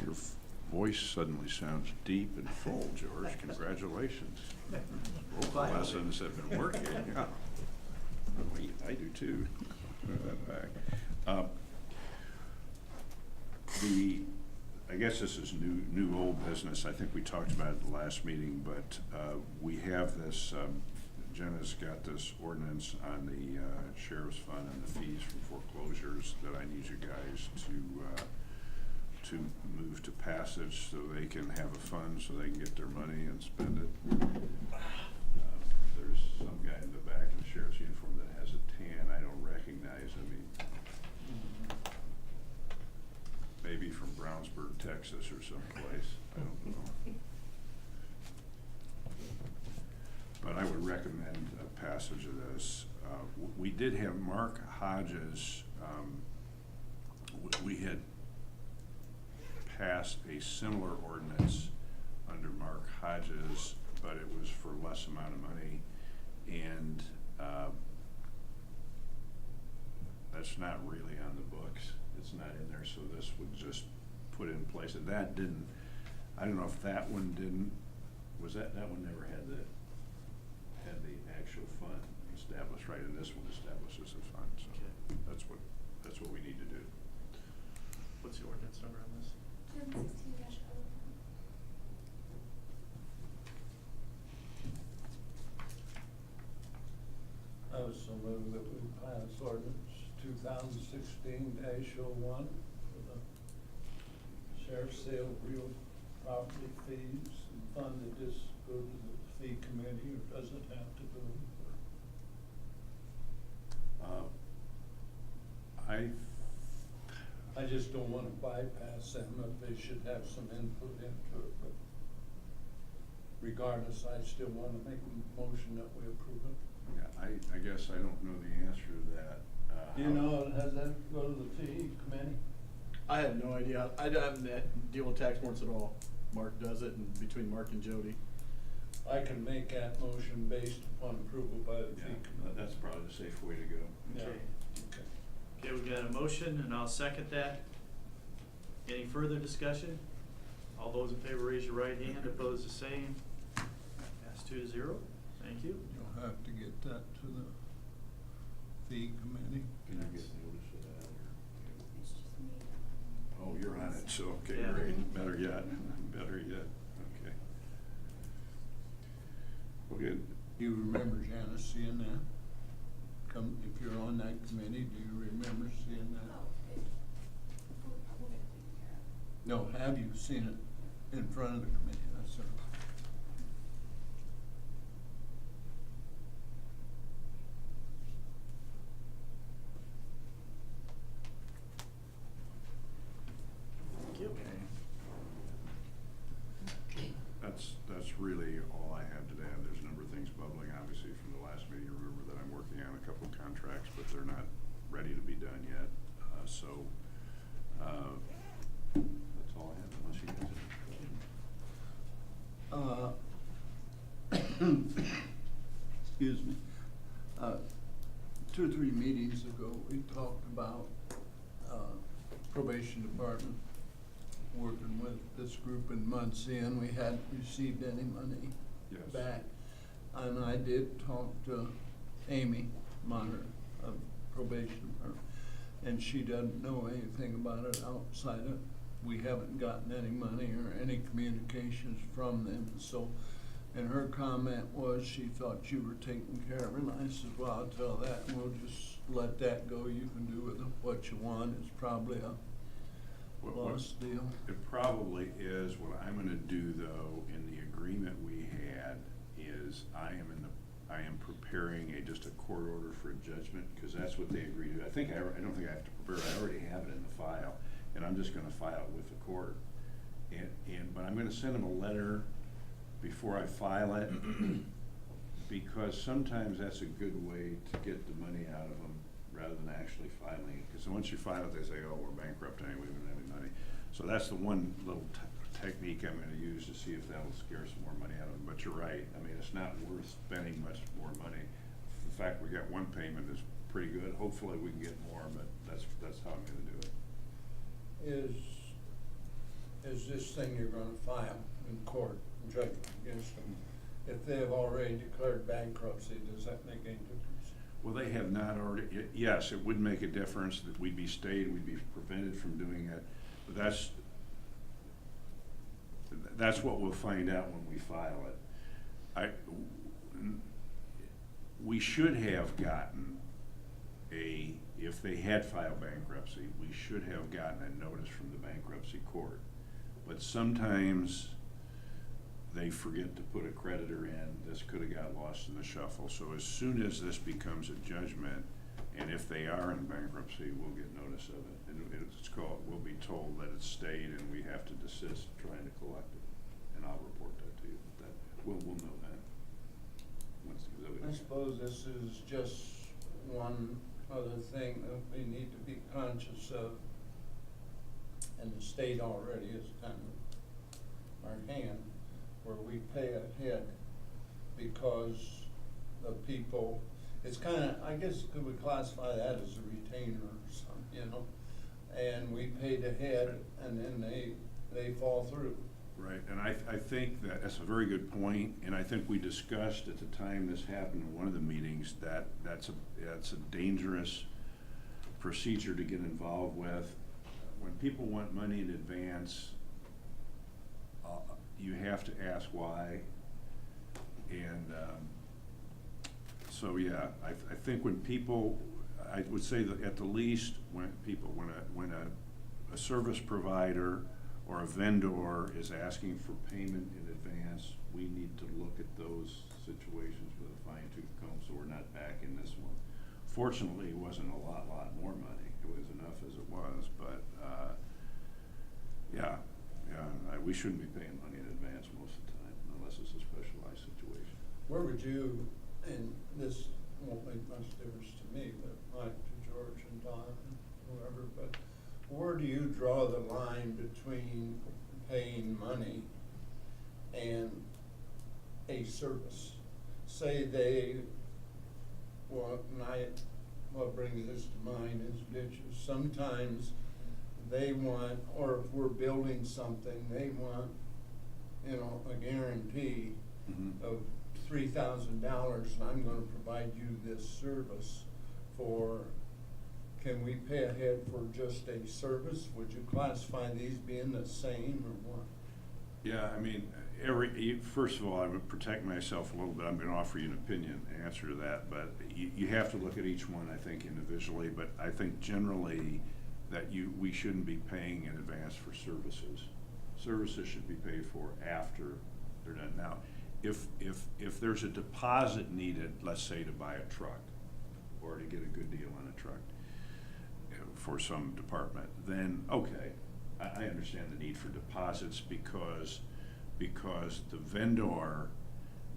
Your voice suddenly sounds deep and full, George. Congratulations. Vocal lessons have been working, yeah. I do too. I guess this is new old business. I think we talked about it at the last meeting, but we have this, Jenna's got this ordinance on the sheriff's fund and the fees from foreclosures that I need you guys to move to passage so they can have a fund so they can get their money and spend it. There's some guy in the back in the sheriff's uniform that has a tan. I don't recognize him. Maybe from Brownsburg, Texas or someplace. I don't know. But I would recommend a passage of this. We did have Mark Hodges, we had passed a similar ordinance under Mark Hodges, but it was for less amount of money, and that's not really on the books. It's not in there, so this would just put in place. And that didn't, I don't know if that one didn't, that one never had the actual fund established, right? And this one establishes a fund, so Okay. that's what we need to do. What's the ordinance number on this? 2016-01. I was so moved that we pass ordinance 2016-01 for the sheriff's sale of real property fees, and fund that this go to the fee committee, or does it have to go? I just don't wanna bypass them, if they should have some input into it, but regardless, I still wanna make a motion that we approve it. Yeah, I guess I don't know the answer to that. You know, has that to go to the fee committee? I have no idea. I haven't deal with tax warrants at all. Mark does it, and between Mark and Jody. I can make that motion based upon approval by the fee Yeah, committee. that's probably the safe way to go. Yeah. Okay. Okay, we've got a motion, and I'll second that. Any further discussion? All those in favor raise your right hand, opposed the same. Pass 2-0. Thank you. You'll have to get that to the fee committee. Can you get notice of that? It's just me. Oh, you're on it, so, okay, Yeah. great, better yet, okay. Well, good. Do you remember, Janice, seeing that? Come, if you're on that committee, do you remember seeing that? Oh, we'll get it taken care of. No, have you seen it in front of the committee? That's all. Thank you. That's really all I have today. There's a number of things bubbling, obviously, from the last meeting. Remember that I'm working on a couple of contracts, but they're not ready to be done yet. That's all I have, unless you guys have. Excuse me. 2 or 3 meetings ago, we talked about probation department working with this group in Muncie, and we hadn't received any money Yes. back. And I did talk to Amy Monner of probation department, and she doesn't know anything about it outside of, we haven't gotten any money or any communications from them. So, and her comment was she thought you were taking care of it, and I said, well, I'll tell that, and we'll just let that go. You can do with it what you want. It's probably a lost deal. It probably is. What I'm gonna do, though, in the agreement we had, is I am preparing just a court order for a judgment, because that's what they agreed to. I don't think I have to prepare it. I already have it in the file, and I'm just gonna file it with the court. But I'm gonna send them a letter before I file it, because sometimes that's a good way to get the money out of them rather than actually filing it. Because once you file it, they say, oh, we're bankrupt anyway, we don't have any money. So that's the one little technique I'm gonna use to see if that'll scare some more money out of them. But you're right, I mean, it's not worth spending much more money. The fact we got one payment is pretty good. Hopefully we can get more, but that's how I'm gonna do it. is this thing you're gonna file in court, in judgment against them. If they have already declared bankruptcy, does that make any difference? Well, they have not already, yes, it would make a difference that we'd be stayed, we'd be prevented from doing it, but that's what we'll find out when we file it. We should have gotten if they had filed bankruptcy, we should have gotten a notice from the bankruptcy court. But sometimes they forget to put a creditor in. This could have got lost in the shuffle. So as soon as this becomes a judgment, and if they are in bankruptcy, we'll get notice of it. We'll be told that it's stayed and we have to desist trying to collect it. And I'll report that to you. We'll know that. I suppose this is just one other thing that we need to be conscious of, and the state already is kind of our hand, where we pay ahead because the people, it's kind of, I guess, could we classify that as a retainer or something, you know? And we paid ahead, and then they fall through. Right, and I think that's a very good point, and I think we discussed at the time this happened in one of the meetings that that's a dangerous procedure to get involved with. When people want money in advance, you have to ask why, and so yeah, I think when people, I would say that at the least when a service provider or a vendor is asking for payment in advance, we need to look at those situations with a fine-tooth comb so we're not back in this one. Fortunately, it wasn't a lot more money. It was enough as it was, but we shouldn't be paying money in advance most of the time unless it's a specialized situation. Where would you, and this won't make much difference to me, but like to George and Don and whoever, but where do you draw the line between paying money and a service? Say what brings this to mind is ditches. Sometimes they want, or if we're building something, they want, a guarantee of $3,000, and I'm gonna provide you this service for. Can we pay ahead for just a service? Would you classify these being the same or what? Yeah, I mean, first of all, I would protect myself a little bit. I'm going to offer you an opinion answer to that, but you have to look at each one, I think, individually. But I think generally that we shouldn't be paying in advance for services. Services should be paid for after they're done. Now, if there's a deposit needed, let's say to buy a truck or to get a good deal on a truck for some department, then okay, I understand the need for deposits because the vendor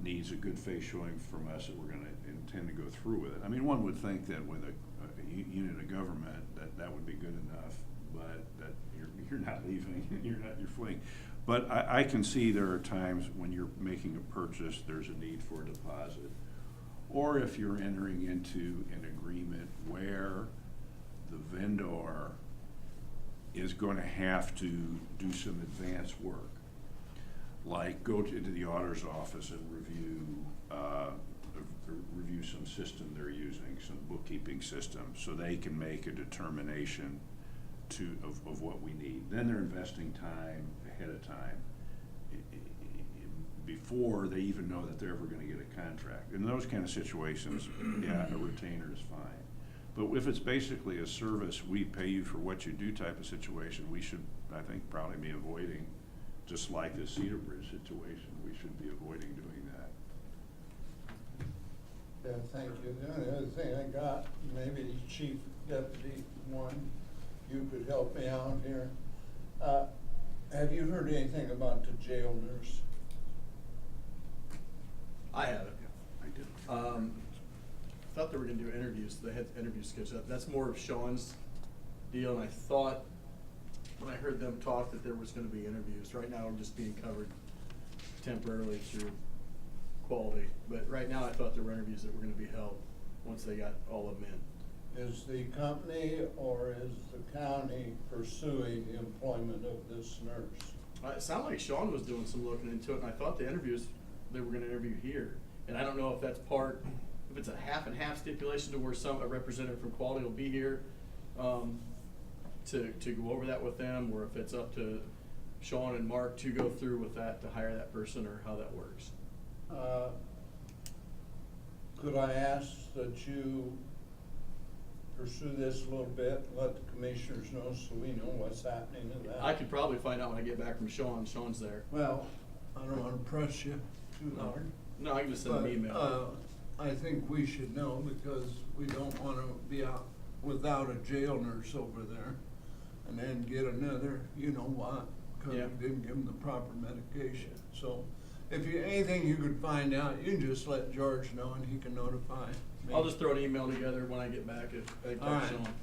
needs a good faith showing from us that we're going to intend to go through with it. I mean, one would think that with a unit of government that would be good enough, but that you're not leaving, you're fleeing. But I can see there are times when you're making a purchase, there's a need for a deposit, or if you're entering into an agreement where the vendor is going to have to do some advanced work, like go into the auditor's office and review some system they're using, some bookkeeping system, so they can make a determination of what we need. Then they're investing time ahead of time before they even know that they're ever going to get a contract. In those kind of situations, yeah, a retainer is fine. But if it's basically a service, we pay you for what you do type of situation, we should, I think, probably be avoiding, just like the Cedar Bridge situation, we should be avoiding doing that. Yeah, thank you. The only other thing I got, maybe Chief Deputy one, you could help me out here. Have you heard anything about the jail nurse? I haven't. I did. Thought they were gonna do interviews, they had interviews scheduled up. That's more of Sean's deal, and I thought, when I heard them talk, that there was gonna be interviews. Right now, we're just being covered temporarily through quality, but right now, I thought there were interviews that were gonna be held once they got all of them in. Is the company or is the county pursuing the employment of this nurse? It sounded like Sean was doing some looking into it, and I thought the interviews, they were gonna interview here. And I don't know if that's part, if it's a half and half stipulation to where a representative from quality will be here, to go over that with them, or if it's up to Sean and Mark to go through with that, to hire that person, or how that works. Could I ask that you pursue this a little bit, let the commissioners know so we know what's happening in that? I could probably find out when I get back from Sean. Sean's there. Well, I don't wanna press you too hard. No, I can just send an But, email. I think we should know because we don't wanna be out without a jail nurse over there and then get another, you know what, cause Yeah. we didn't give them the proper medication. So if you, anything you could find out, you can just let George know and he can notify me. I'll just throw an email together when I get back if I All talk right. to Sean.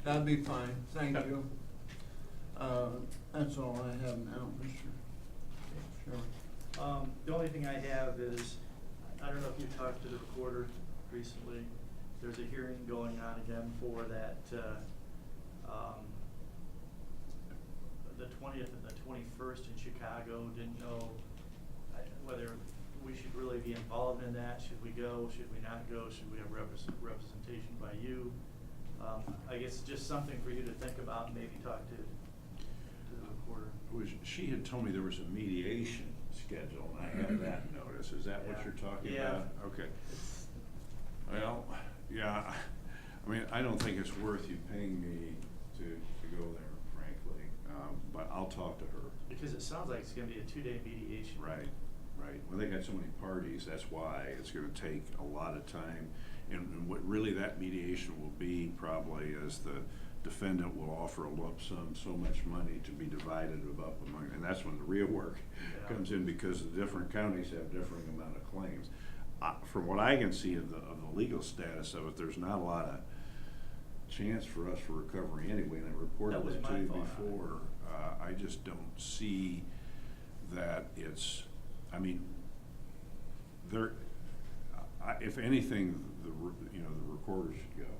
That'd be fine, thank Okay. you. That's all I have now, Mr. Chairman. The only thing I have is, I don't know if you talked to the recorder recently. There's a hearing going on again for that, the 20th and the 21st in Chicago. Didn't know whether we should really be involved in that. Should we go? Should we not go? Should we have representation by you? I guess just something for you to think about, and maybe talk to the recorder. She had told me there was a mediation schedule, and I had that notice. Is that what Yeah. you're talking Yeah. about? Okay. Well, yeah, I mean, I don't think it's worth you paying me to go there, frankly, but I'll talk to her. Because it sounds like it's gonna be a 2-day mediation. Right, right. Well, they got so many parties, that's why it's gonna take a lot of time. And what really that mediation will be probably is the defendant will offer a lump sum, so much money to be divided up among, and that's when the real work Yeah. comes in, because the different counties have differing amount of claims. From what I can see of the legal status of it, there's not a lot of chance for us for recovery anyway, and I reported That was that to my you thought on it. before. I just don't see that it's, I mean, there, if anything, the recorder should go,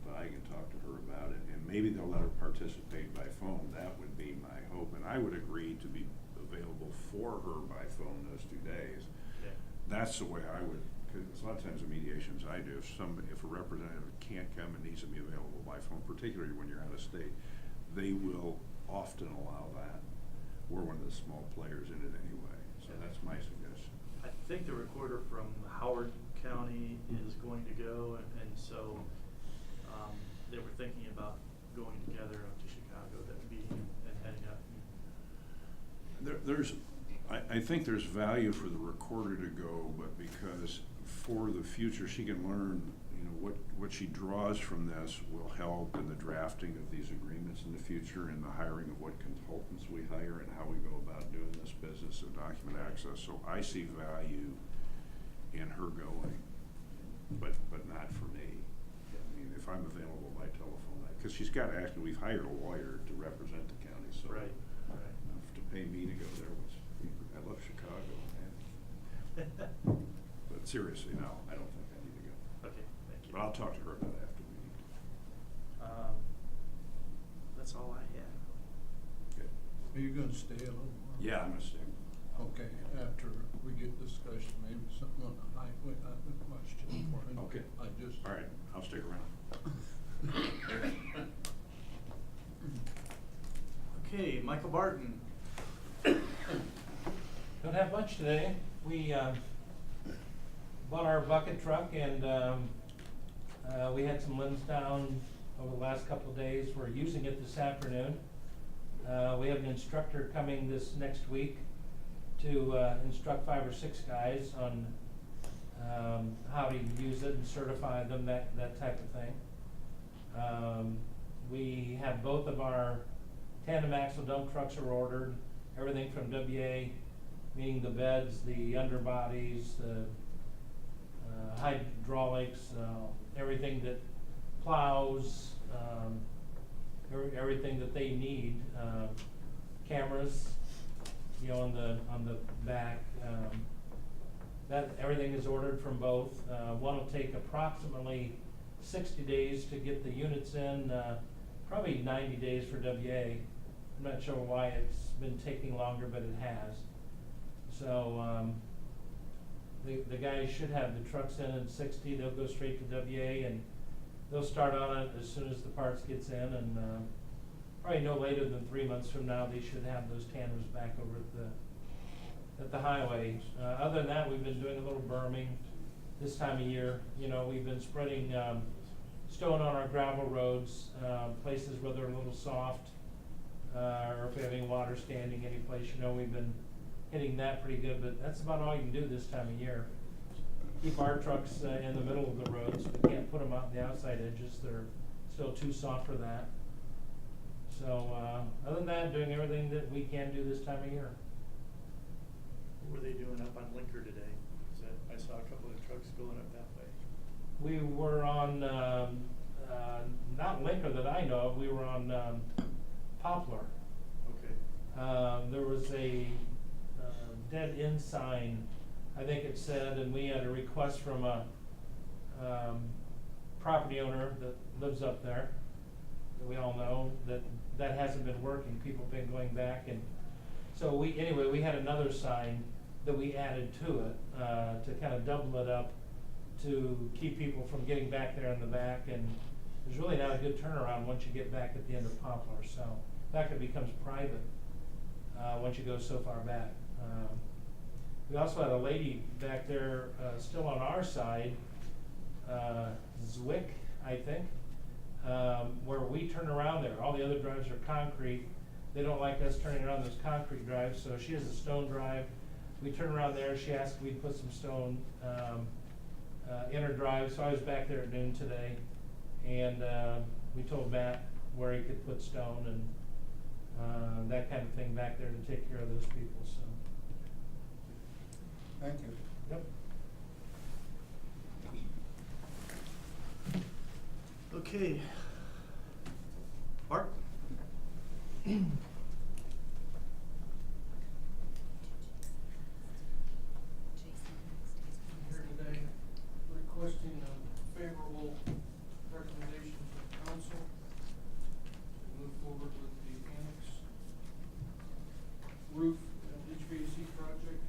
but I can talk to her about it, and maybe they'll let her participate by phone. That would be my hope, and I would agree to be available for her by phone those 2 days. Yeah. That's the way I would, because a lot of times the mediations I do, if a representative can't come and needs to be available by phone, particularly when you're out of state, they will often allow that. We're one of the small players in it anyway, so that's my suggestion. I think the recorder from Howard County is going to go, and so, they were thinking about going together up to Chicago, that meeting, and heading up. I think there's value for the recorder to go, but because for the future, she can learn, what she draws from this will help in the drafting of these agreements in the future, and the hiring of what consultants we hire, and how we go about doing this business of document access. So I see value in her going, but not for me. I mean, if I'm available by telephone, because she's got to actually, we've hired a lawyer to represent the county, so. Right. To pay me to go there was, I love Chicago, man. But seriously, no, I don't think I need to go. Okay, thank you. But I'll talk to her about it after we meet. That's all I have. Okay. Are you gonna stay a little more? Yeah, I'm gonna stay. Okay, after we get discussion, maybe something on the highway, I have a question for him. Okay. I just. All right, I'll stick around. Okay, Michael Barton. Don't have much today. We bought our bucket truck, and we had some limbs down over the last couple of days. We're using it this afternoon. We have an instructor coming this next week to instruct 5 or 6 guys on how to use it and certify them, that type of thing. We have both of our tandem axle dump trucks are ordered. Everything from WA, meaning the beds, the underbodies, the hydraulics, everything that plows, everything that they need. Cameras, on the back. That everything is ordered from both. One will take approximately 60 days to get the units in, probably 90 days for WA. I'm not sure why it's been taking longer, but it has. So, the guys should have the trucks in at 60, they'll go straight to WA, and they'll start on it as soon as the parts gets in, and, probably no later than 3 months from now, they should have those tanders back over at the highway. Other than that, we've been doing a little berming this time of year. You know, we've been spreading, stone on our gravel roads, places where they're a little soft, or if we have any water standing any place, you know, we've been hitting that pretty good, but that's about all you can do this time of year. Keep our trucks in the middle of the roads, we can't put them out in the outside edges, they're still too soft for that. So, other than that, doing everything that we can do this time of year. What were they doing up on Linker today? Is that, I saw a couple of trucks going up that way. We were on, not Linker that I know of, we were on, Poplar. Okay. There was a, dead end sign, I think it said, and we had a request from a, property owner that lives up there, that we all know, that hasn't been working, people have been going back, and so we had another sign that we added to it, to kind of double it up, to keep people from getting back there in the back, and there's really not a good turnaround once you get back at the end of Poplar, so, in fact, it becomes private, once you go so far back. We also had a lady back there, still on our side, Zwick, I think, where we turn around there. All the other drives are concrete. They don't like us turning around those concrete drives, so she has a stone drive. We turn around there, she asked if we'd put some stone, in her drive, so I was back there at noon today, and, we told Matt where he could put stone and, that kind of thing back there to take care of those people, so. Thank you. Yep. Okay. Mark? Here today requesting a favorable recommendation from council to move forward with the annex roof and HVAC project.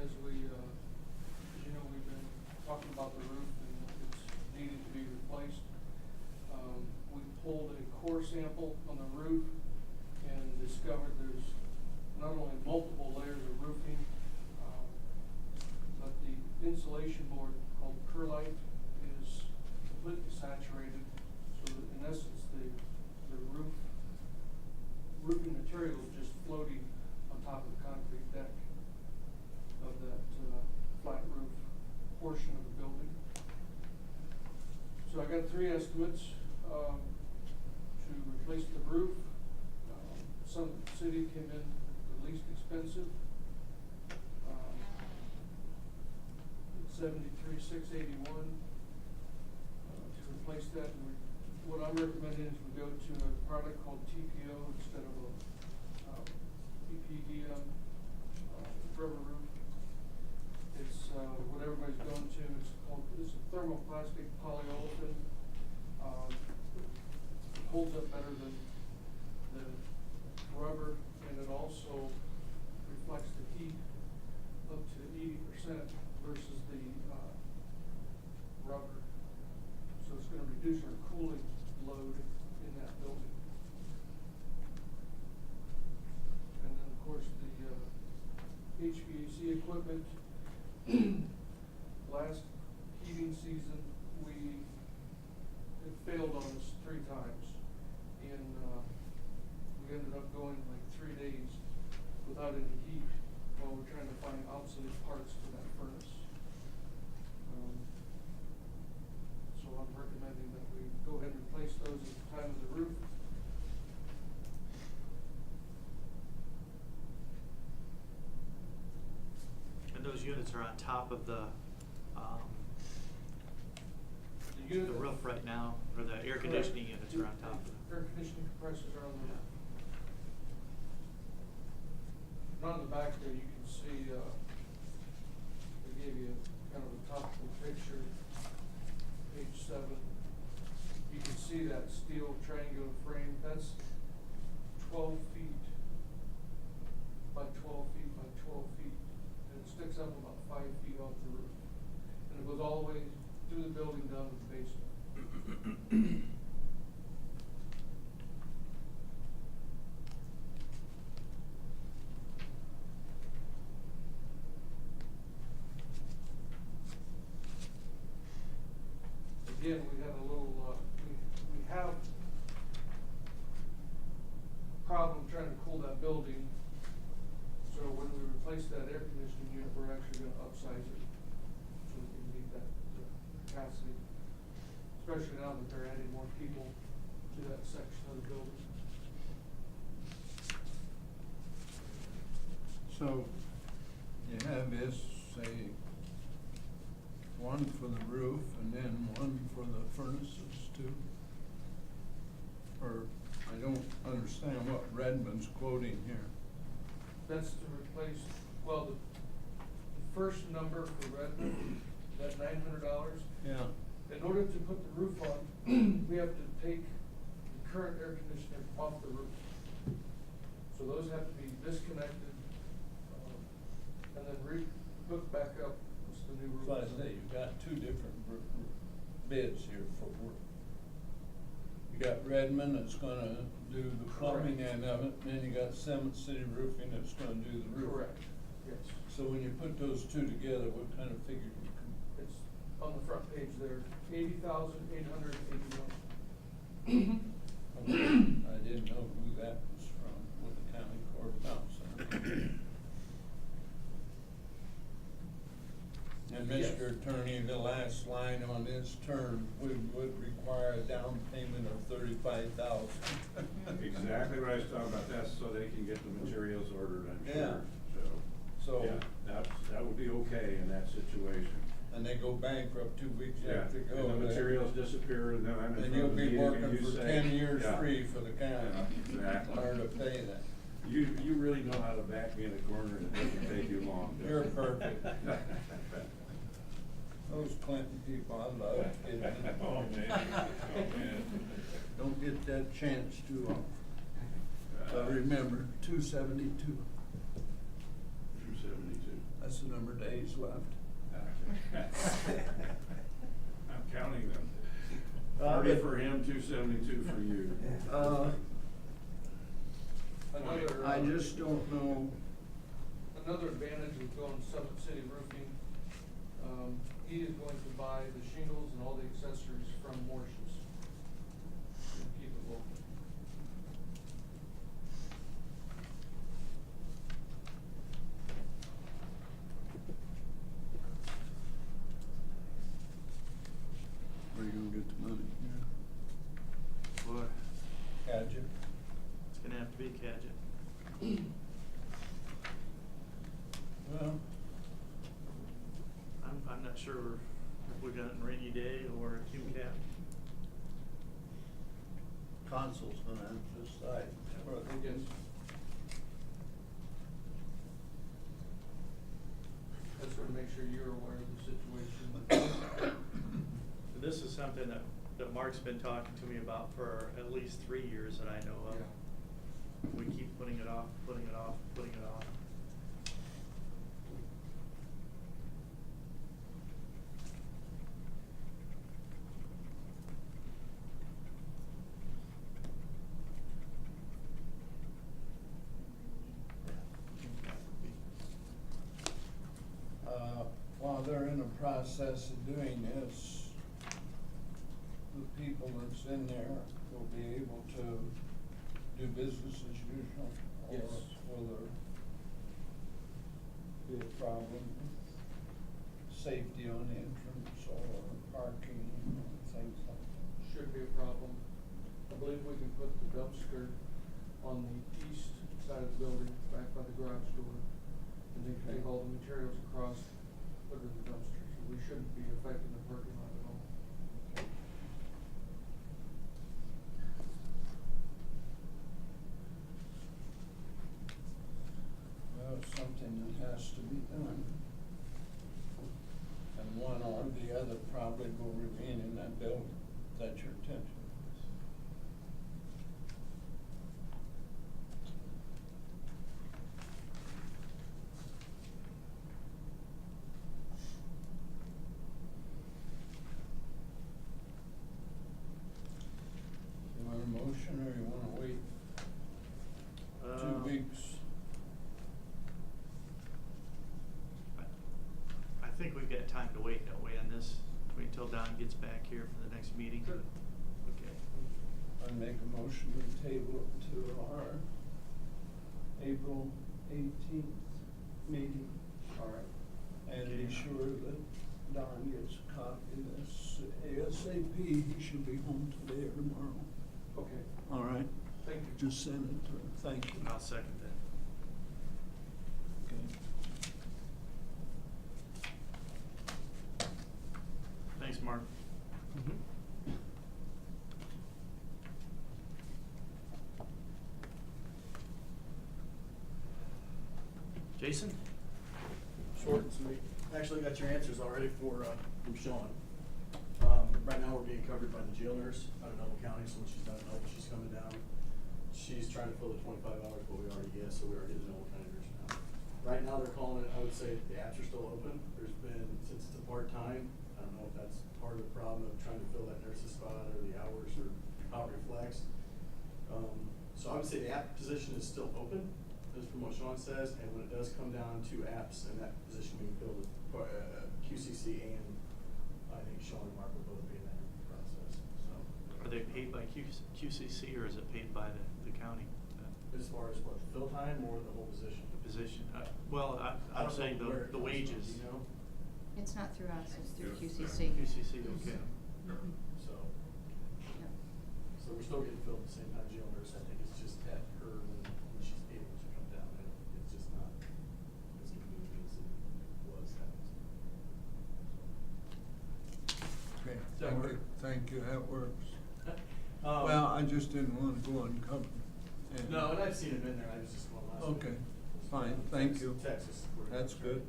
As we, as you know, we've been talking about the roof and it's needed to be replaced. We pulled a core sample on the roof and discovered there's not only multiple layers of roofing, but the insulation board called perlite is completely saturated, so that in essence, the roofing material is just floating on top of the concrete deck of that, flat roof portion of the building. So I got 3 estimates, to replace the roof. Some City came in the least expensive. $73,681 to replace that. And what I'm recommending is we go to a product called TPO instead of a EPDM rubber roof. It's what everybody's going to. It's a thermoplastic polyolefin. It holds up better than the rubber, and it also reflects the heat up to 80% versus the rubber. So it's going to reduce our cooling load in that building. And then, of course, the HVAC equipment. Last heating season, it failed on us 3 times, and we ended up going like 3 days without any heat while we're trying to find obsolete parts for that furnace. So I'm recommending that we go ahead and replace those at the time of the roof. And those units are on top of the roof right now, or the air conditioning units are on top of it. Air conditioning compressors are on the roof. Yeah. And on the back there, you can see, they gave you kind of a topical picture, page 7. You can see that steel triangular frame, that's 12 feet by 12 feet by 12 feet, and it sticks up about 5 feet off the roof. And it goes all the way through the building down to the basement. Again, we had a little, we have problem trying to cool that building. So when we replace that air conditioning unit, we're actually gonna upsize it so we can meet that capacity. Especially now that they're adding more people to that section of the building. So you have this, say, one for the roof and then one for the furnaces too? Or I don't understand what Redmond's quoting here. That's to replace, well, the first number for Redmond, that $900. Yeah. In order to put the roof on, we have to take the current air conditioner off the roof. So those have to be disconnected, and then hooked back up with the new roof. So I say, you've got two different bids here for work. You got Redmond that's gonna do the plumbing Correct. end of it, and then you got Summit City Roofing that's gonna do the roof. Correct, yes. So when you put those two together, what kind of figure do you come? It's on the front page there, $80,881. I didn't know who that was from, with the county courthouse. And Yes. Mr. Attorney, the last line on this term would require a down payment of $35,000. Exactly what I was talking about, that's so they can get the materials ordered, I'm Yeah. sure, so. So- Yeah, that would be okay in that situation. And they go bankrupt 2 weeks Yeah, after they go. and the materials disappear, and then I'm in And front you'll of the be meeting and working you for say. 10 years Yeah. free for the county. Yeah, exactly. In order to pay that. You really know how to back me in a corner, and it doesn't take you long. does You're it? perfect. Those Clinton people, I love kidding. Oh, man. Oh, man. Don't get that chance too often. But remember, 272, 272. that's the number of days left. I'm counting them. Uh, 40 but- for him, 272 for you. Another, I just don't know, another advantage of going Summit City Roofing, he is going to buy the shingles and all the accessories from Morse's. And keep it local. where you gonna get the money? Boy, Gadget? it's gonna have to be Cadget. Well, I'm not sure if we got it in rainy day or QCAP. Consul's gonna have to decide. where they Yes. can- I just wanna make sure you're aware of the situation. This is something that Mark's been talking to me about for at least 3 years that I know of. Yeah. We keep putting it off, putting it off, putting it off. While they're in the process of doing this, the people that's in there will be able to do business as usual? Yes. Or will there be a problem with safety on the entrance or parking and things like that? Should be a problem. I believe we can put the dumpster on the east side of the building, back by the garage door. And they can take all the materials across, put it in the dumpster, so we shouldn't be affecting the parking lot at all. Well, it's something that has to be done. And one or the other probably will remain in that building. Is that your intention? weeks. I think we've got time to wait, don't we, on this? Wait until Don gets back here for the next meeting? Sure. Okay. I make a motion to table it to our April 18th meeting. All right. And Okay. be sure that Don gets a copy of this ASAP. He should be home today or tomorrow. Okay, All right? thank you. Just send it to him. Thank you. And I'll second that. Thanks, Mark. Jason? Short and sweet. Actually got your answers already from Sean. Right now, we're being covered by the jail nurse out of Noble County, so when she's done in Noble, she's coming down. She's trying to fill the 25 hours, but we already guessed, so we already did the Noble County nurse now. Right now, they're calling it, I would say the apps are still open. There's been, since it's a part-time, I don't know if that's part of the problem of trying to fill that nurse's spot or the hours or how it reflects. So I would say the app position is still open, is from what Sean says, and when it does come down to apps and that position being filled with QCC, and I think Sean and Mark will both be in that process, so. Are they paid by QCC or is it paid by the county, As far as what, the fill time or the whole position? the position? Well, I I'm don't saying know where it the comes from, wages. you know? It's not through us, it's through Yeah. QCC. QCC, okay. Mhm. So, Yep. so we're still getting filled at the same time, jail nurse, I think it's just at her when she's able to come down, it's just not as convenient as it was having to. Okay, Does that thank work? you. Thank you, that works. Um, Well, I just didn't want to go uncovered. And- No, and I've seen him in there, I was just going last week. Okay, fine, thank you. Texas. That's good.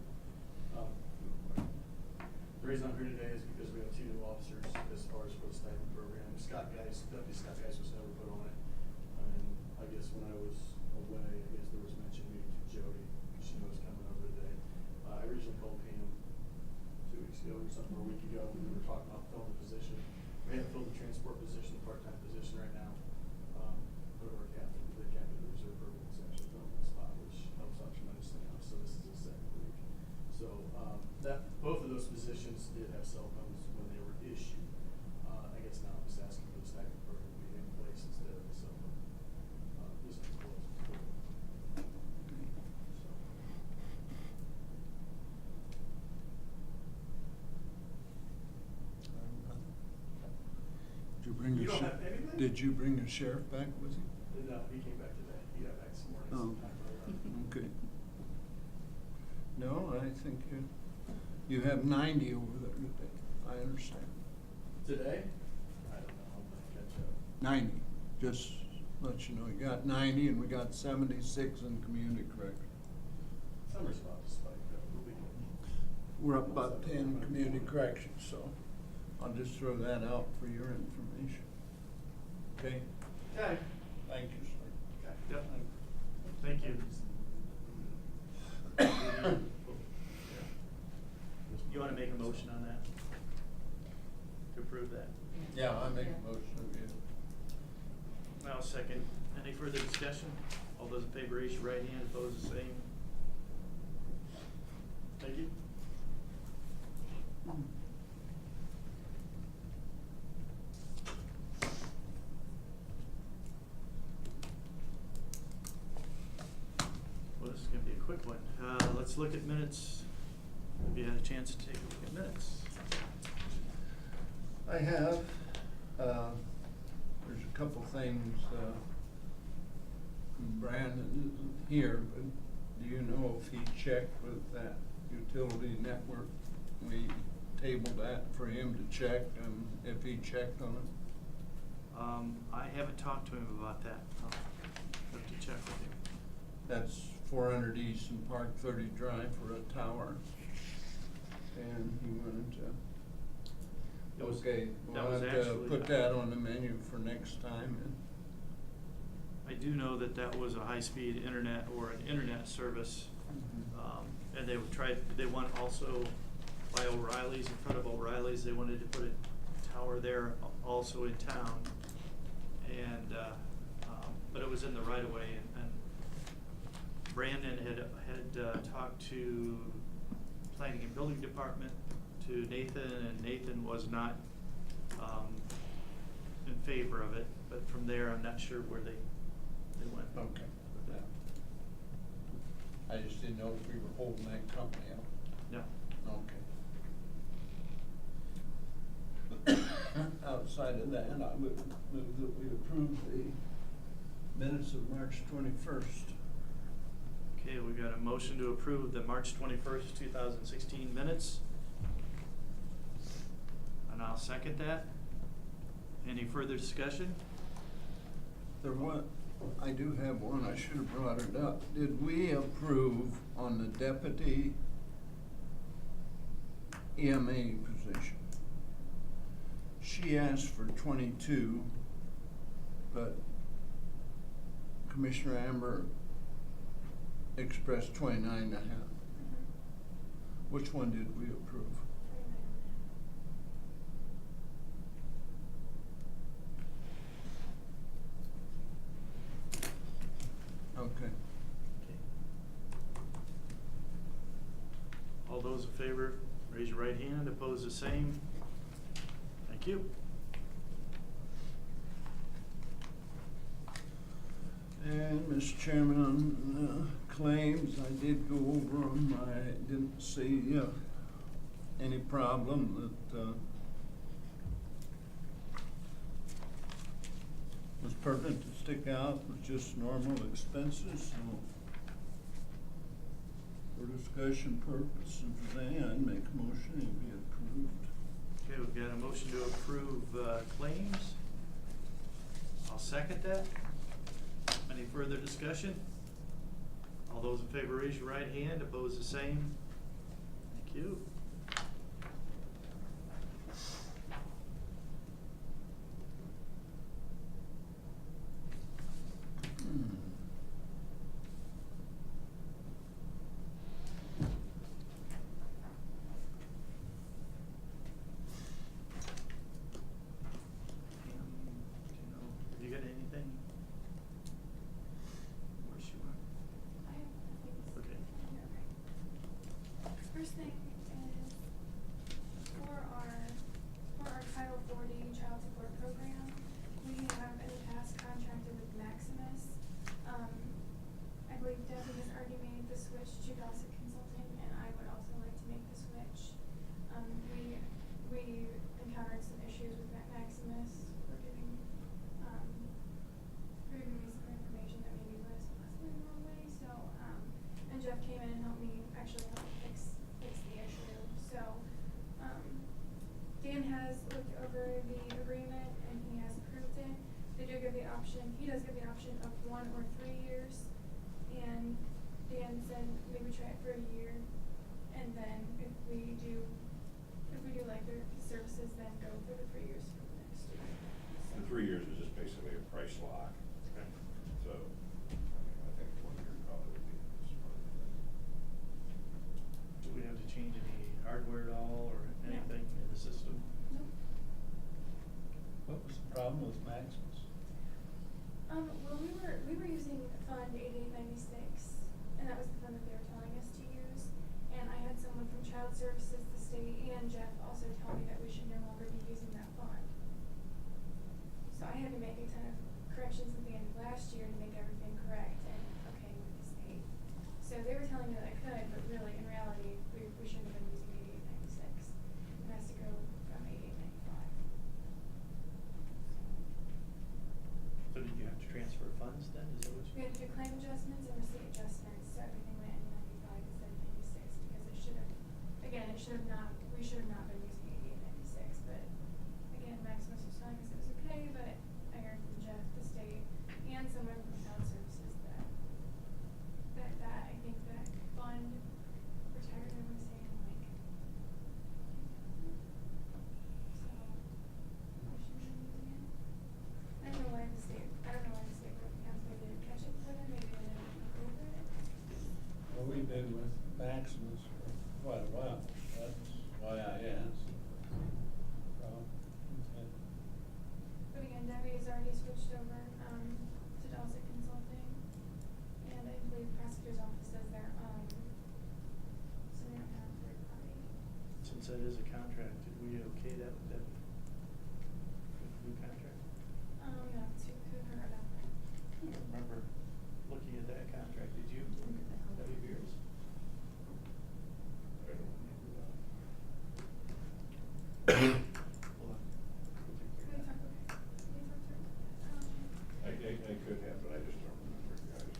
The reason I'm here today is because we have 2 new officers as far as for the stipend program. Deputy Scott Geis was never put on it. And I guess when I was away, I guess there was mention maybe to Jody, she knows coming over today. I originally called Pam 2 weeks ago or something, or a week ago, we were talking about filling the position. We haven't filled the transport position, the part-time position right now. But our captain, the reserve program is actually filling the spot, which helps out tremendously now, so this is the second week. So, both of those positions did have cell phones when they were issued. I guess now I'm just asking for the stipend program to be in place instead of the cell phone. This one's closed. So. Did you bring You your don't sheriff? have anything? Did you bring your sheriff back with you? No, he came back today. He got back this morning. Oh, sometime earlier. okay. No, I think you have 90 over there today. I understand. Today? I don't know, I'm gonna catch up. 90, just let you know, you got 90 and we got 76 in community correction. Summer's about to spike up, we'll be good. We're up about 10 in community corrections, so I'll just throw that out for your information. Okay? Okay. Thank you, sir. Okay. Yep. Thank you. You wanna make a motion on that? To approve that? Yeah, I make a motion of you. I'll second. Any further discussion? All those in favor, raise your right hand, opposed, the same. Thank you. Well, this is gonna be a quick one. Let's look at minutes. Have you had a chance to take a look at minutes? I have, there's a couple things, Brandon isn't here, but do you know if he checked with that utility network? We tabled that for him to check, and if he checked on it. I haven't talked to him about that. I'll have to check with him. That's 400 East and Park 30 Drive for a tower. And he wanted to. That was- Okay, that we'll was have to actually- put that on the menu for next time. And I do know that that was a high-speed internet or an internet service. And they would try, they want also by O'Reilly's, in front of O'Reilly's, they wanted to put a tower there also in town. And, but it was in the right of way and Brandon had talked to Planning and Building Department, to Nathan, and Nathan was not in favor of it, but from there, I'm not sure where they went. Okay. Yeah. I just didn't know if we were holding that company up. No. Okay. Outside of that, I would move that we approve the minutes of March 21st. Okay, we got a motion to approve the March 21st, 2016 minutes. And I'll second that. Any further discussion? I do have one, I should have brought it up. Did we approve on the deputy EMA position? She asked for 22, but Commissioner Amber expressed 29.5. Which one did we approve? Okay. All those in favor, raise your right hand. Opposed, the same. Thank you. And, Mr. Chairman, on claims, I did go over them. I didn't see any problem that was pertinent to stick out, was just normal expenses, so for discussion purposes of that, I'd make a motion it be approved. Okay, we've got a motion to approve claims. I'll second that. Any further discussion? All those in favor, raise your right hand. Opposed, the same. Thank you. Have you got anything? Where's she at? I have things. Okay. First thing is for our Title 40 child support program, we have in the past contracted with Maximus. I believe Debbie has already made the switch to Dawson Consulting, and I would also like to make the switch. We encountered some issues with Maximus for giving me some information that maybe was possibly the wrong way, so, and Jeff came in and helped me actually help fix the issue, so, Dan has looked over the agreement and he has approved it. They do give the option, he does give the option of 1 or 3 years, and Dan said maybe try it for a year, and then if we do like their services, then go for the 3 years for the next year. The 3 years is just basically a price lock. Okay. So, I think 1 year probably would be smart. Do we have to change any hardware at all or anything in the system? Nope. What was the problem with Maximus? Well, we were using Fund 8896, and that was the fund that they were telling us to use. And I had someone from Child Services, the state, and Jeff also tell me that we should no longer be using that fund. So I had to make a ton of corrections at the end of last year to make everything correct and okay with the state. So they were telling me that I could, but really, in reality, we shouldn't have been using 8896. It has to go from 8895. So did you have to transfer funds then? Is that what We had to do claim adjustments and receipt adjustments, so everything went in 95 instead of 96, because it should have, again, we should have not been using 8896, but again, Maximus was telling us it was okay, but I heard from Jeff, the state, and someone from Child Services that I think that fund retired, I wanna say in like, so, we shouldn't be using it. I don't know why the state work council didn't catch it for them, maybe they didn't look over it. Well, we've been with Maximus for quite a while, that's why I asked. Okay. But again, Debbie has already switched over, to Dawson Consulting, and I believe prosecutor's office since that is a contract, did we okay that with that? With the new contract? Yeah, to confirm about that. I don't remember looking at that contract, did you? W. Beers? I don't remember that. Hold on. We talked, okay. We talked through it. I could have, but I just don't remember, guys.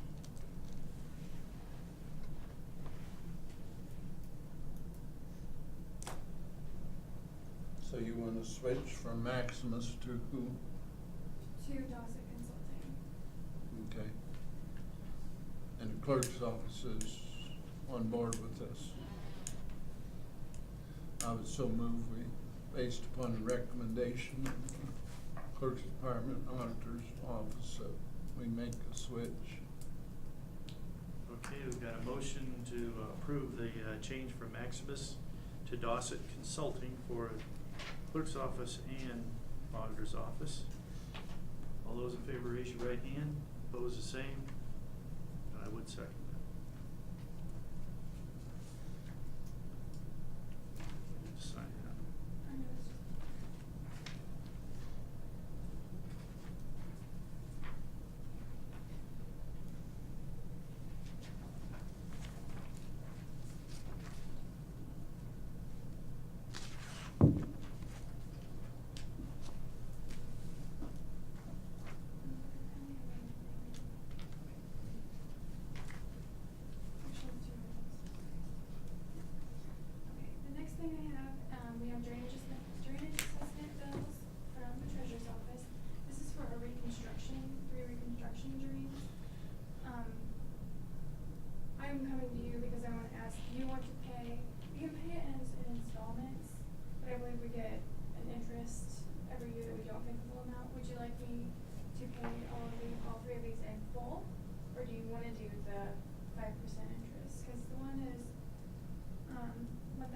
So you wanna switch from Maximus to who? To Dossett Consulting. Okay. And the clerk's office is on board with this. I would so move we, based upon the recommendation of the clerk's department, auditor's office, that we make a switch. Okay, we've got a motion to approve the change from Maximus to Dossett Consulting for clerk's office and auditor's office. All those in favor raise your right hand. Opposed, the same. I would second that. Sign that. I know it's just. Okay, the next thing I have, we have drainage assessment bills from the treasurer's office. This is for a reconstruction, 3 reconstruction drains. I'm coming to you because I want to ask, do you want to pay, we can pay it in installments, but I believe we get an interest every year that we don't pay the full amount. Would you like me to pay all 3 of these in full? Or do you want to do the 5% interest? Because the one is, $1,429.62.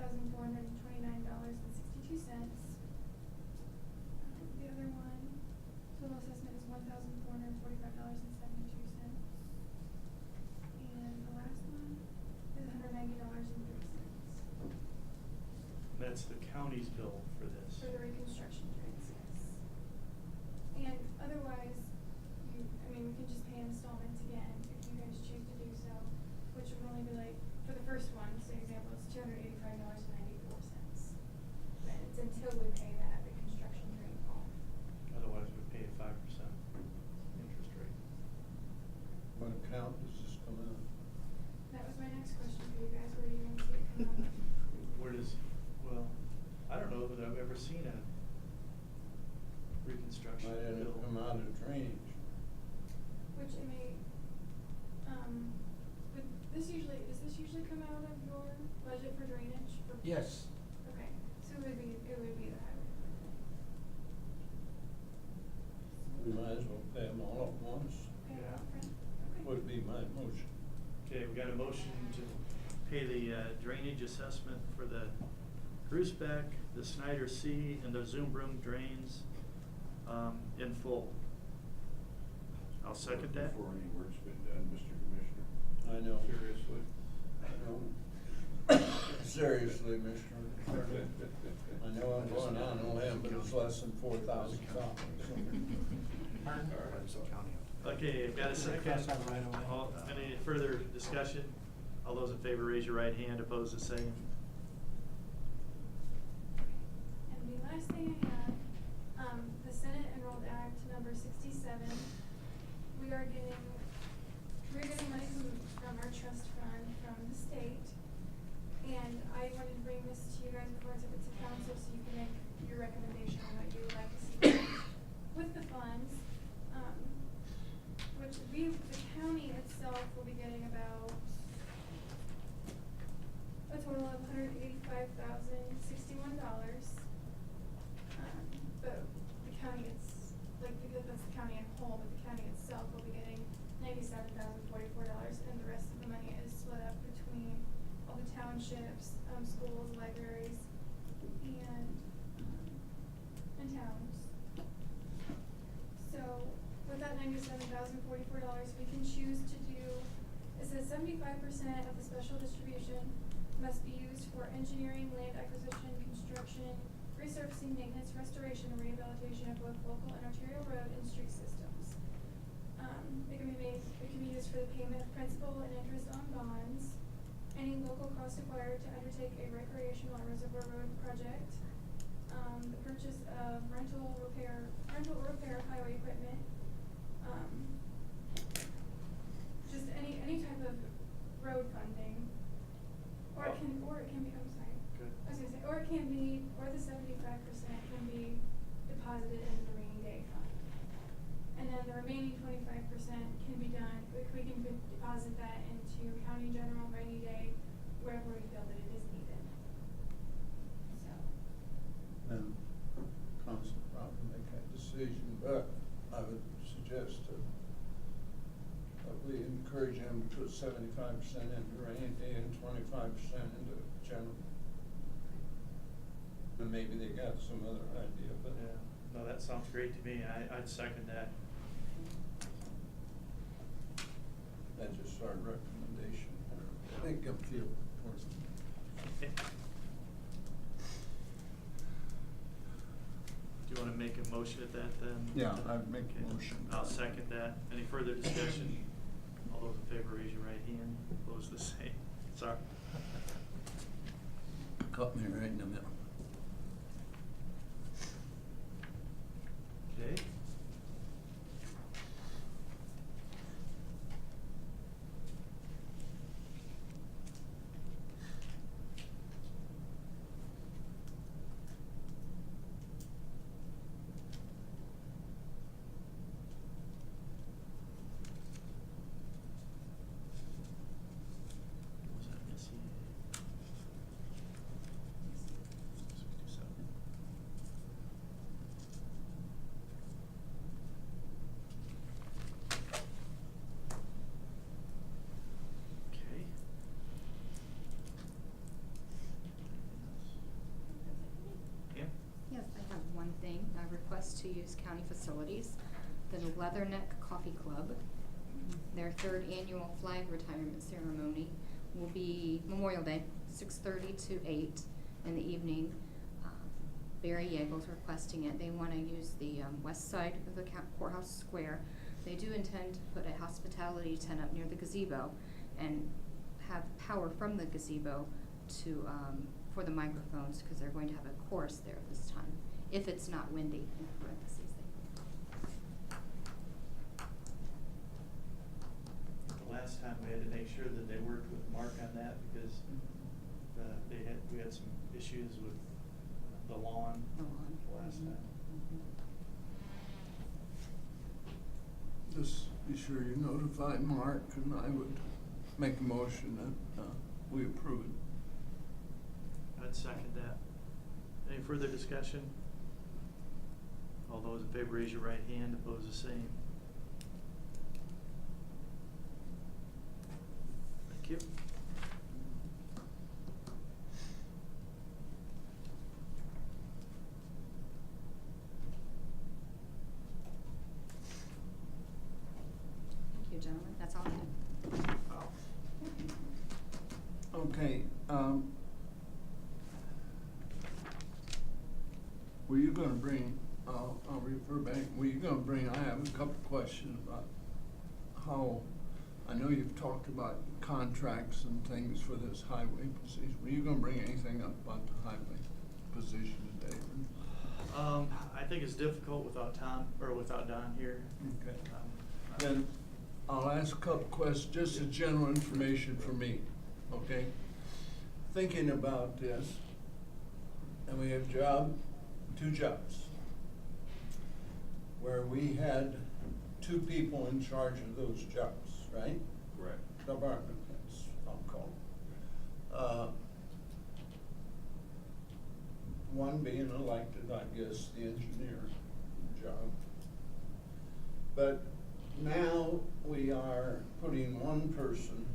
The other one, total assessment is $1,445.72. And the last one is $190.03. That's the county's bill for this. For the reconstruction drains, yes. And otherwise, we can just pay installments again if you guys choose to do so, which would only be like, for the first one, say example, it's $285.94. But it's until we pay that reconstruction drain off. Otherwise, we pay a 5% interest rate. What account does this come in? That was my next question for you guys, where do you want to see it come out? Where does, well, I don't know that I've ever seen a reconstruction Why didn't bill. it come out of drainage? Which it may, but does this usually come out of your budget for drainage? Yes. Okay, so it would be the highway department. We might as well pay them all at once, Pay it Yeah. upfront? Okay. would be my motion. Okay, we got a motion to pay the drainage assessment for the Grusebeck, the Snyder C, and the Zoombrook drains in full. I'll second that. Before any work's been done, Mr. Commissioner. I know. Seriously. I know. Seriously, Mr. Attorney. I know I'm going on limb, but it's less than 4,000 copies. Okay, I've got a second. Pass on right away. Any further discussion? All those in favor raise your right hand. Opposed, the same. And the last thing I have, the Senate Enrolled Act number 67, we're getting money from our trust fund from the state. And I wanted to bring this to you guys before I took it to council so you can make your recommendation on what you would like to see with the funds. Which the county itself will be getting about a total of $185,061. But the county, because that's the county in whole, but the county itself will be getting $97,044, and the rest of the money is split up between all the townships, schools, libraries, and towns. So with that $97,044, we can choose to do, it says 75% of the special distribution must be used for engineering, land acquisition, construction, resurfacing, maintenance, restoration, and rehabilitation of both local and arterial road and street systems. It can be used for the payment of principal and interest on bonds, any local cost required to undertake a recreational or reservoir road project, the purchase of rental or repair of highway equipment, just any type of road funding. Or it can be, I'm sorry. Good. I was gonna say, or the 75% can be deposited into the rainy day fund. And then the remaining 25% can be done, we can deposit that into county general rainy day, wherever we feel that it is needed. So, And council probably make that decision, but I would suggest that we encourage them to put 75% into rainy day and 25% into general. And maybe they got some other idea, but. Yeah, no, that sounds great to me. I'd second that. That's just our recommendation, or make them feel towards them. Do you wanna make a motion at that then? Yeah, I'd make a Okay. motion. I'll second that. Any further discussion? All those in favor, raise your right hand. Opposed, the same. Sorry. Caught me right in the middle. Okay. Was that missing? 67. Okay. Yeah? Yes, I have one thing, a request to use county facilities. The Leatherneck Coffee Club, their third annual flag retirement ceremony will be Memorial Day, 6:30 to 8 in the evening. Barry Yeagle's requesting it. They wanna use the west side of the courthouse square. They do intend to put a hospitality tent up near the gazebo and have power from the gazebo to, for the microphones, cause they're going to have a chorus there this time, if it's not windy, in parentheses. The last time we had to make sure that they worked with Mark on that because we had some issues with the lawn The lawn. last time. Just be sure you notify Mark, and I would make a motion that, we approve it. I'd second that. Any further discussion? All those in favor, raise your right hand. Opposed, the same. Thank you. Thank you, gentlemen, that's all I have. Okay, were you gonna bring, I'll refer back, I have a couple questions about how, I know you've talked about contracts and things for this highway position. Were you gonna bring anything up about the highway position today? I think it's difficult without Tom, or without Don here. Okay. Then I'll ask a couple questions, just as general information for me, okay? Thinking about this, and we have two jobs, where we had two people in charge of those jobs, right? Correct. Department heads, I'll call them. One being elected, I guess, the engineer job. But now we are putting one person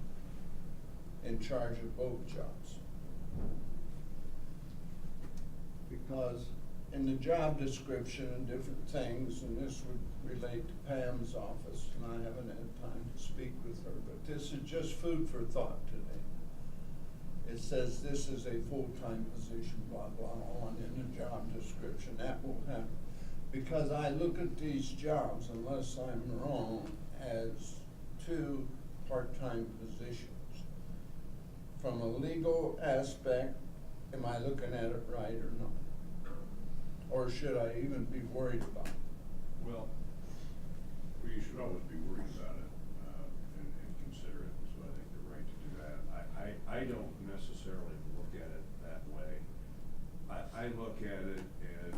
in charge of both jobs. Because in the job description and different things, and this would relate to Pam's office, and I haven't had time to speak with her, but this is just food for thought today. it says this is a full-time position, blah, blah, on in the job description, that will happen. Because I look at these jobs, unless I'm wrong, as two part-time positions. From a legal aspect, am I looking at it right or not? Or should I even be worried about it? Well, you should always be worried about it, and consider it, so I think you're right to do that. I don't necessarily look at it that way. I look at it as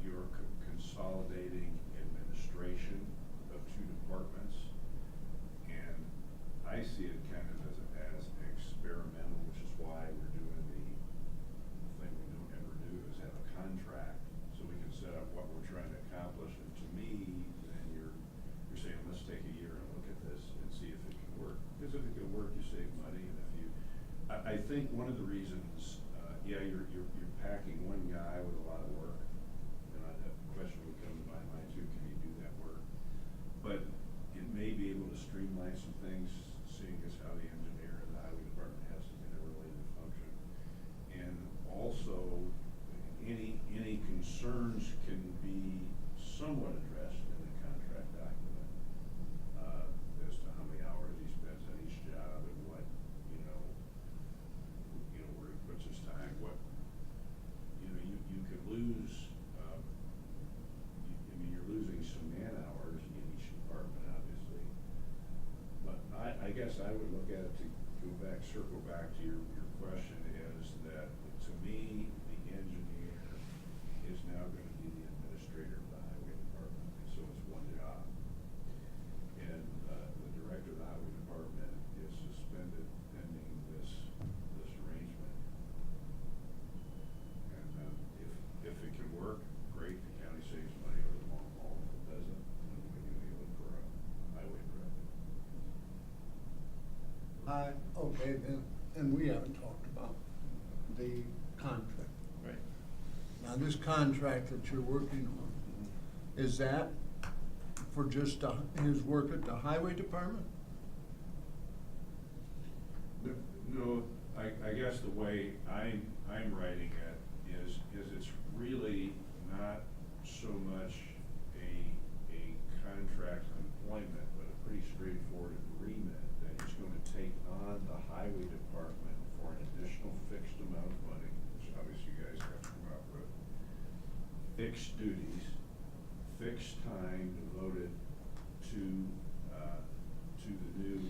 you're consolidating administration of two departments, and I see it kind of as experimental, which is why we're doing the thing we don't ever do, is have a contract, so we can set up what we're trying to accomplish. And to me, then you're saying, let's take a year and look at this and see if it can work. Because if it can work, you save money, and if you, I think one of the reasons, yeah, you're packing one guy with a lot of work, and the question would come to my mind too, can you do that work? But it may be able to streamline some things, seeing as how the engineer and the highway department has an interrelated function. And also, any concerns can be somewhat addressed in the contract document, as to how many hours he spends on each job and what, where he puts his time, you could lose, you're losing some man hours in each department, obviously. But I guess I would look at it to circle back to your question, is that, to me, the engineer is now gonna be the administrator of the highway department, so it's one job. And, the director of the highway department is suspended pending this arrangement. And, if it can work, great, the county saves money over the long haul. If it doesn't, then we can look for a highway director. Okay, then, and we haven't talked about the contract. Right. Now, this contract that you're working on, is that for just his work at the highway department? No, I guess the way I'm writing it is it's really not so much a contract of employment, but a pretty straightforward agreement that he's gonna take on the highway department for an additional fixed amount of money, which obviously you guys have to come up with. Fixed duties, fixed time devoted to the new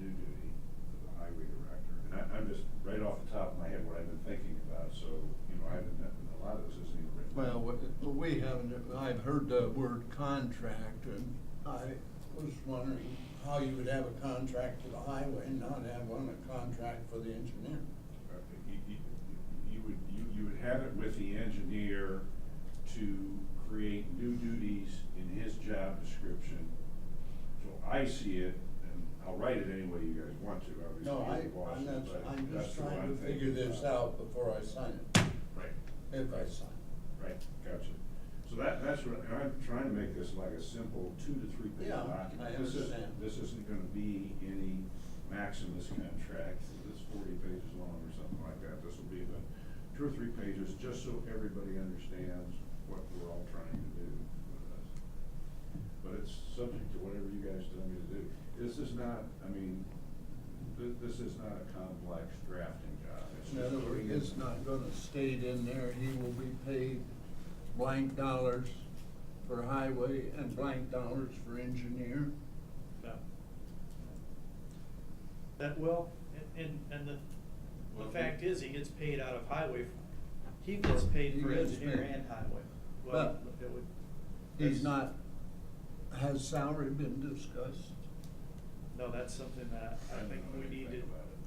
duty of the highway director. And I'm just, right off the top of my head, what I've been thinking about, so, a lot of this isn't even written. Well, we haven't, I've heard the word contract, and I was wondering how you would have a contract for the highway and not have a contract for the engineer. You would have it with the engineer to create new duties in his job description. So I see it, and I'll write it any way you guys want to, obviously. No, you're the boss, but I'm that's just what trying I'm to figure thinking this about. out before I sign it, Right. if I sign. Right, gotcha. So that's what, and I'm trying to make this like a simple 2 to 3 page Yeah, document. I understand. This isn't gonna be any Maximus contract that's 40 pages long or something like that. This will be the 2 or 3 pages, just so everybody understands what we're all trying to do with this. But it's subject to whatever you guys tell me to do. This is not, this is not a complex drafting job. It's In just other words, putting it- it's not gonna state in there, he will be paid blank dollars for highway and blank dollars for engineer. No. The fact is, he gets paid out of highway, he gets paid He for gets engineer paid. and highway. Well, But it would. He's that's- not, has salary been discussed? No, that's something that I don't think know we need to. anything about it,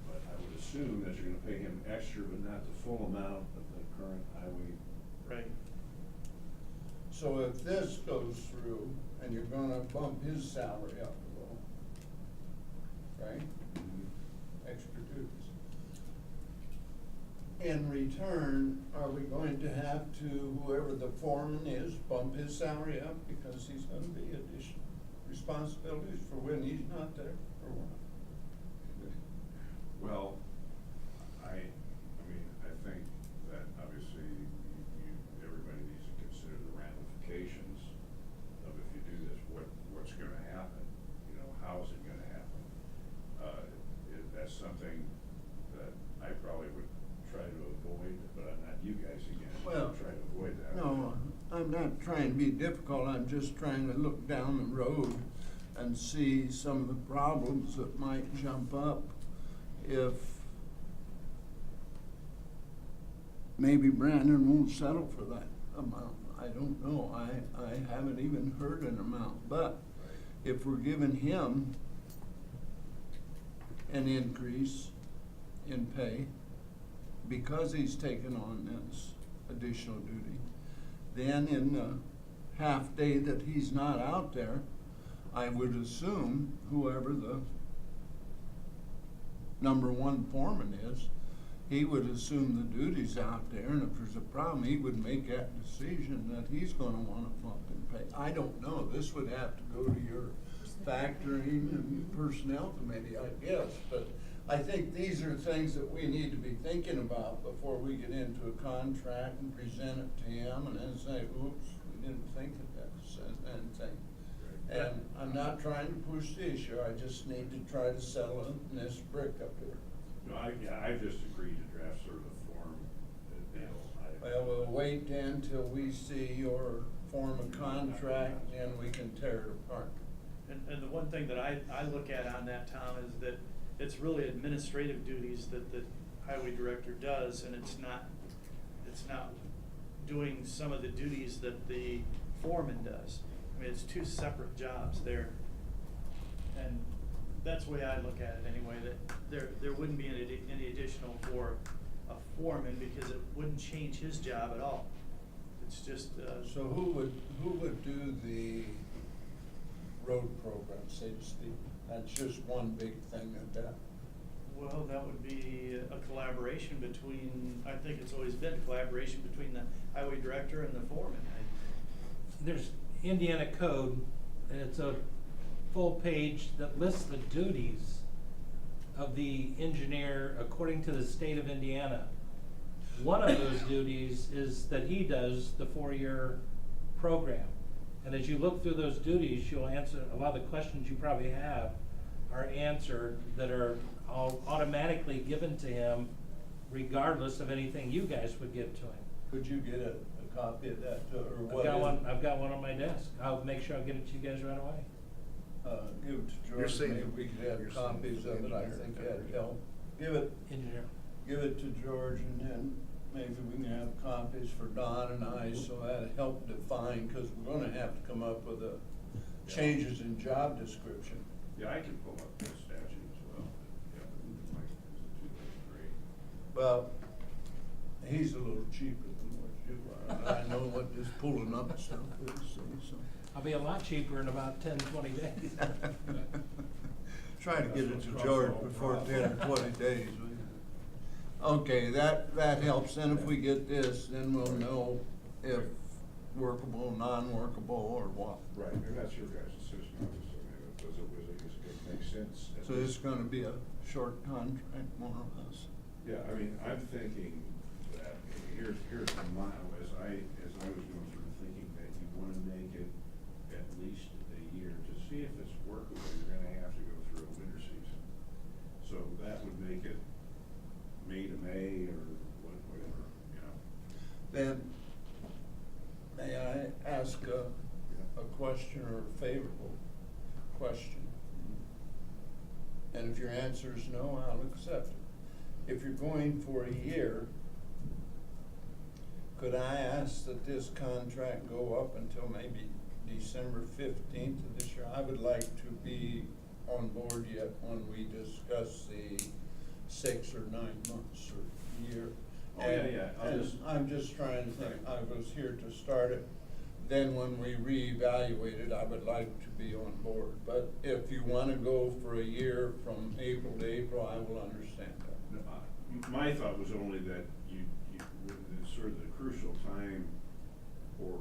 but I would assume that you're gonna pay him extra, but not the full amount of the current highway. Right. So if this goes through and you're gonna bump his salary up a little, right? Extra duties. In return, are we going to have to, whoever the foreman is, bump his salary up because he's gonna be additional responsibilities for when he's not there, or what? Well, something that I probably would try to avoid, but I'm not you guys again. Well, Try to avoid that. No, I'm not trying to be difficult, I'm just trying to look down the road and see some of the problems that might jump up if maybe Brandon won't settle for that amount. I don't know, I haven't even heard an amount, but if we're giving him an increase in pay because he's taken on this additional duty, then in the half day that he's not out there, I would assume whoever the number one foreman is, he would assume the duties out there, and if there's a problem, he would make that decision that he's gonna want a bump in pay. I don't know, this would have to go to your factoring and personnel committee, I guess, but I think these are things that we need to be thinking about before we get into a contract and present it to him and then say, oops, we didn't think of that, and thing. And I'm not trying to push the issue, I just need to try to settle in this brick up here. No, I've just agreed to draft sort of a form deal. Well, we'll wait then till we see your form of contract, and we can tear it apart. And the one thing that I look at on that, Tom, is that it's really administrative duties that the highway director does, and it's not doing some of the duties that the foreman does. I mean, it's two separate jobs there. And that's the way I look at it anyway, that there wouldn't be any additional for a foreman because it wouldn't change his job at all. It's just, So who would do the road program, so to speak? That's just one big thing that. well, that would be a collaboration between, I think it's always been a collaboration between the highway director and the foreman. There's Indiana code, and it's a full page that lists the duties of the engineer according to the state of Indiana. One of those duties is that he does the 4-year program. And as you look through those duties, you'll answer, a lot of the questions you probably have are answered that are all automatically given to him regardless of anything you guys would give to him. Could you get a copy of that, or what? I've got one on my desk. I'll make sure I'll get it to you guys right away. Give it to You're George, saying- maybe we could you're have saying copies the of it, I engineer, think okay. that'd help. Engineer. Give it to George, and then maybe we can have copies for Don and I, so that'd help define, cause we're gonna have to come up with a changes in job description. Yeah, I can pull up the statute as well. Yeah, Mike, is great. Well, he's a little cheaper than what you are, I know what this pulling up stuff is, so. I'll be a lot cheaper in about 10, 20 days. Try to get it to George before 10 or 20 days. will you? Okay, that helps, then if we get this, then we'll know if workable, non-workable, or what. Right, and that's your guys' decision, obviously, does it make sense? So this is gonna be a short contract, more or less. Yeah, I mean, I'm thinking that, here's my, as I was going through thinking that you wanna make it at least a year to see if it's workable, you're gonna have to go through a winter season. So that would make it May to May or whatever, you know. Then, may I ask a question or a favorable question? And if your answer is no, I'll accept it. If you're going for a year, could I ask that this contract go up until maybe December 15th of this year? I would like to be on board yet when we discuss the 6 or 9 months or year. Oh, yeah, And I'm just trying to think, I was here to start it, then when we reevaluate it, I would like to be on board. But if you wanna go for a year from April to April, I will understand that. No, my thought was only that it's sort of the crucial time for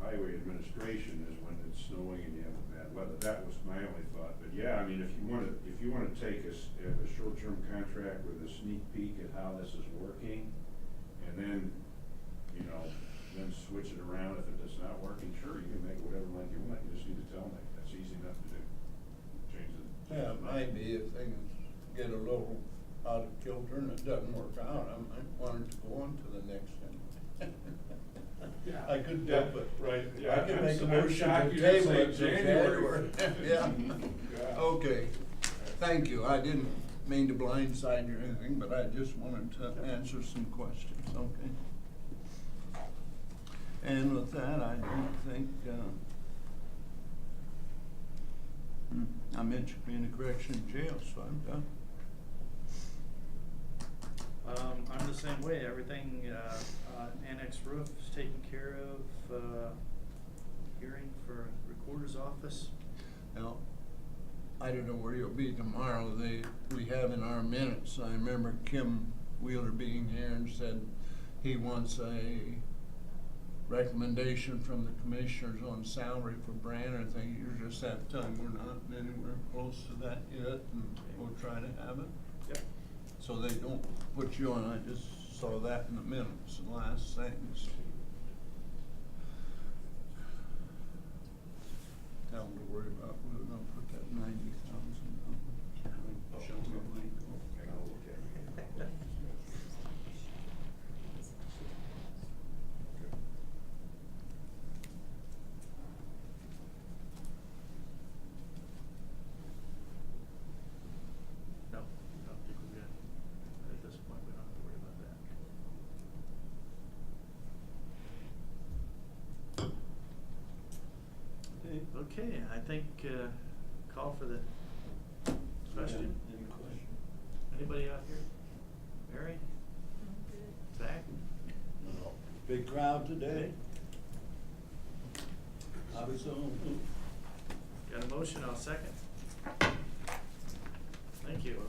highway administration is when it's snowing and you have the bad weather. That was my only thought, but yeah, I mean, if you wanna take a short-term contract with a sneak peek at how this is working, and then, you know, then switch it around if it's not working, sure, you can make it whatever length you want, you just need to tell me, that's easy enough to do. Change it. Yeah, it might be if things get a little out of kilter and it doesn't work out, I might want it to go on to the next one. I could do it. Right, I yeah. could I'm make a I'm motion shocked to you didn't table say it till January. Yeah. Yeah. Okay, thank you, I didn't mean to blindside you or anything, but I just wanted to answer some questions, okay? And with that, I don't think, I'm in a correction jail, so I'm done. I'm the same way, everything, annex roof is taken care of, hearing for recorder's office. Now, I don't know where you'll be tomorrow, we have in our minutes, I remember Kim Wheeler being here and said he wants a recommendation from the commissioners on salary for Branner. I think you just have to tell him we're not anywhere close to that yet, and we'll try to have it. Yep. So they don't put you on, I just saw that in the minutes, the last sentence. Tell them to worry about, we're gonna put that 90,000 on. Show me a link. No, I don't think we're good. At this point, we don't have to worry about that. Okay, I think, call for the question. Any question? Anybody out here? Mary? Zach? Big crowd today. Absolutely. Got a motion, I'll second. Thank you.